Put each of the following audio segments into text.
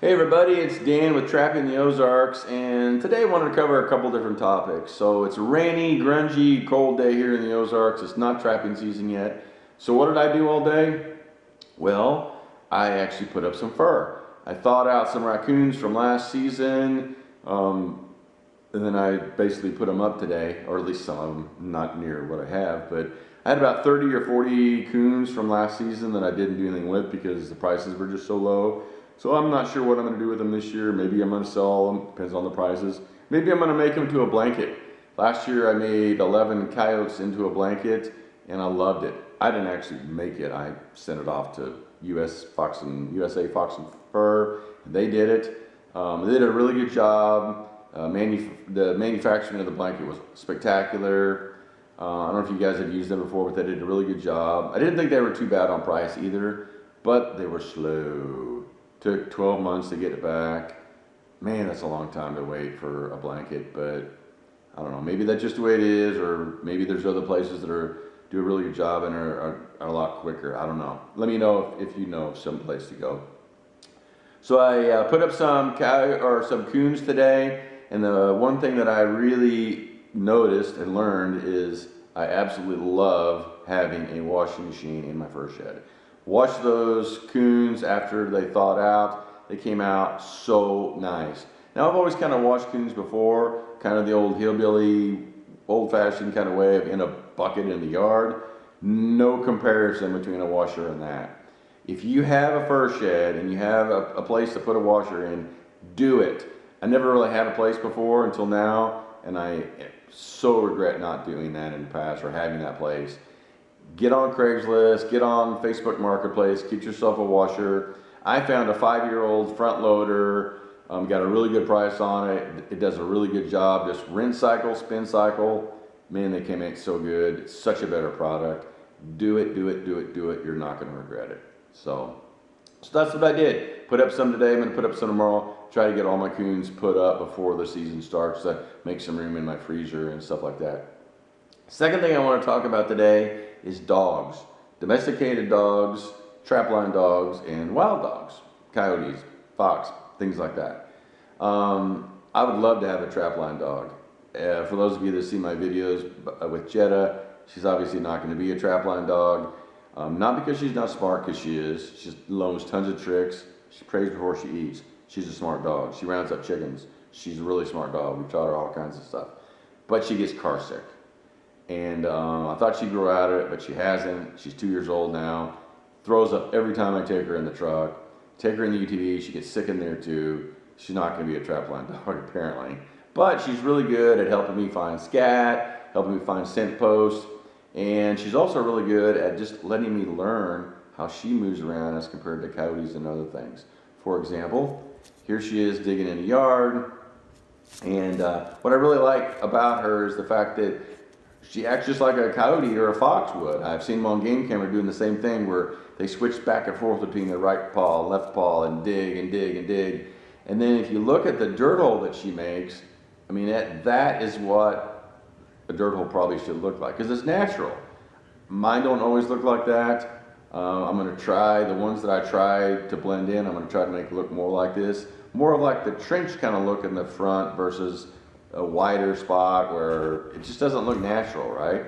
Hey everybody, it's Dan with Trapping the Ozarks, and today I wanted to cover a couple different topics. So it's a rainy, grungy, cold day here in the Ozarks. It's not trapping season yet. So what did I do all day? Well, I actually put up some fur. I thawed out some raccoons from last season, and then I basically put them up today, or at least some of them, not near what I have, but I had about 30 or 40 coons from last season that I didn't do anything with because the prices were just so low. So I'm not sure what I'm going to do with them this year. Maybe I'm going to sell them, depends on the prices. Maybe I'm going to make them to a blanket. Last year I made 11 coyotes into a blanket and I loved it. I didn't actually make it. I sent it off to USA Fox and Fur. And they did it. They did a really good job. The manufacturing of the blanket was spectacular. I don't know if you guys have used them before, but they did a really good job. I didn't think they were too bad on price either, but they were slow. Took 12 months to get it back. Man, that's a long time to wait for a blanket, but I don't know. Maybe that's just the way it is, or maybe there's other places that do a really good job and are a lot quicker. I don't know. Let me know if you know of some place to go. So I put up some coons today, and the one thing that I really noticed and learned is I absolutely love having a washing machine in my fur shed. Wash those coons after they thawed out. They came out so nice. Now I've always kind of washed coons before, kind of the old hillbilly, old-fashioned kind of way of in a bucket in the yard. No comparison between a washer and that. If you have a fur shed and you have a place to put a washer in, do it. I never really had a place before until now, and I so regret not doing that in the past or having that place. Get on Craigslist, get on Facebook Marketplace, get yourself a washer. I found a 5-year-old front loader, got a really good price on it. It does a really good job. Just rinse cycle, spin cycle. Man, they came out so good. It's such a better product. Do it, do it, do it, do it. You're not going to regret it. So that's what I did. Put up some today. I'm going to put up some tomorrow. Try to get all my coons put up before the season starts to make some room in my freezer and stuff like that. Second thing I want to talk about today is dogs. Domesticated dogs, trapline dogs, and wild dogs. Coyotes, fox, things like that. I would love to have a trapline dog. For those of you that see my videos with Jetta, she's obviously not going to be a trapline dog. Not because she's not smart, because she is. She learns tons of tricks. She prays before she eats. She's a smart dog. She rounds up chickens. She's a really smart dog. We've taught her all kinds of stuff. But she gets car sick. And I thought she'd grow out of it, but she hasn't. She's 2 years old now. Throws up every time I take her in the truck. Take her in the UTV, she gets sick in there too. She's not going to be a trapline dog apparently. But she's really good at helping me find scat, helping me find scent posts. And she's also really good at just letting me learn how she moves around as compared to coyotes and other things. For example, here she is digging in the yard. And what I really like about her is the fact that she acts just like a coyote or a fox would. I've seen them on game camera doing the same thing where they switch back and forth between their right paw, left paw, and dig and dig and dig. And then if you look at the dirt hole that she makes, I mean, that is what a dirt hole probably should look like, because it's natural. Mine don't always look like that. I'm going to try, the ones that I try to blend in, I'm going to try to make it look more like this. More of like the trench kind of look in the front versus a wider spot where it just doesn't look natural, right?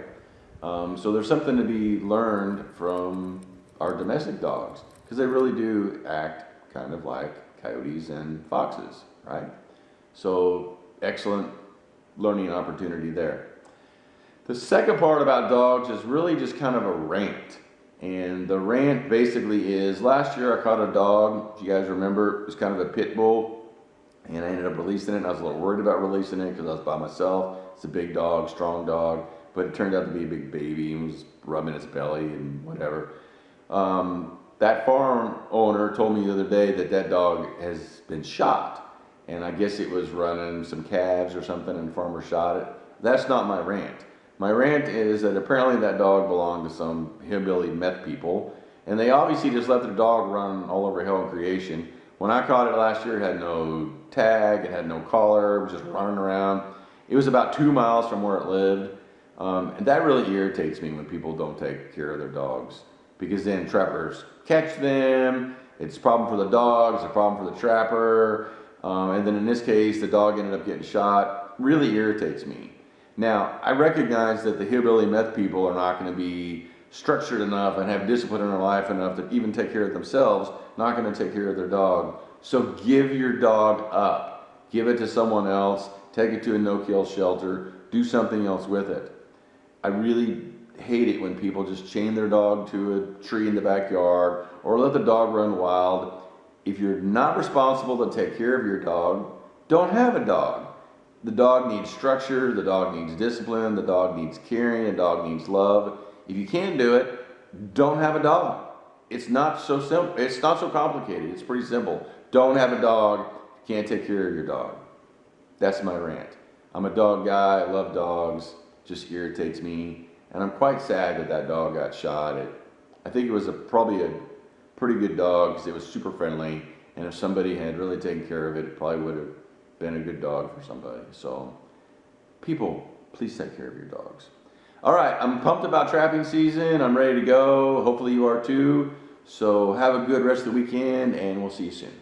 So there's something to be learned from our domestic dogs, because they really do act kind of like coyotes and foxes, right? So excellent learning opportunity there. The second part about dogs is really just kind of a rant. And the rant basically is, last year I caught a dog, if you guys remember, it was kind of a pit bull, and I ended up releasing it, and I was a little worried about releasing it because I was by myself. It's a big dog, strong dog, but it turned out to be a big baby and was rubbing its belly and whatever. That farm owner told me the other day that that dog has been shot, and I guess it was running some calves or something and the farmer shot it. That's not my rant. My rant is that apparently that dog belonged to some hillbilly meth people, and they obviously just let their dog run all over hell and creation. When I caught it last year, it had no tag, it had no collar, it was just running around. It was about 2 miles from where it lived, and that really irritates me when people don't take care of their dogs, because then trappers catch them, It's a problem for the dogs, a problem for the trapper, and then in this case, the dog ended up getting shot. Really irritates me. Now, I recognize that the hillbilly meth people are not going to be structured enough and have discipline in their life enough to even take care of themselves, not going to take care of their dog. So give your dog up. Give it to someone else. Take it to a no-kill shelter. Do something else with it. I really hate it when people just chain their dog to a tree in the backyard or let the dog run wild. If you're not responsible to take care of your dog, don't have a dog. The dog needs structure, the dog needs discipline, the dog needs caring, the dog needs love. If you can't do it, don't have a dog. It's not so simple. It's not so complicated. It's pretty simple. Don't have a dog. Can't take care of your dog. That's my rant. I'm a dog guy. I love dogs. Just irritates me. And I'm quite sad that that dog got shot. I think it was probably a pretty good dog because it was super friendly. And if somebody had really taken care of it, it probably would have been a good dog for somebody. So people, please take care of your dogs. All right, I'm pumped about trapping season. I'm ready to go. Hopefully you are too. So have a good rest of the weekend and we'll see you soon.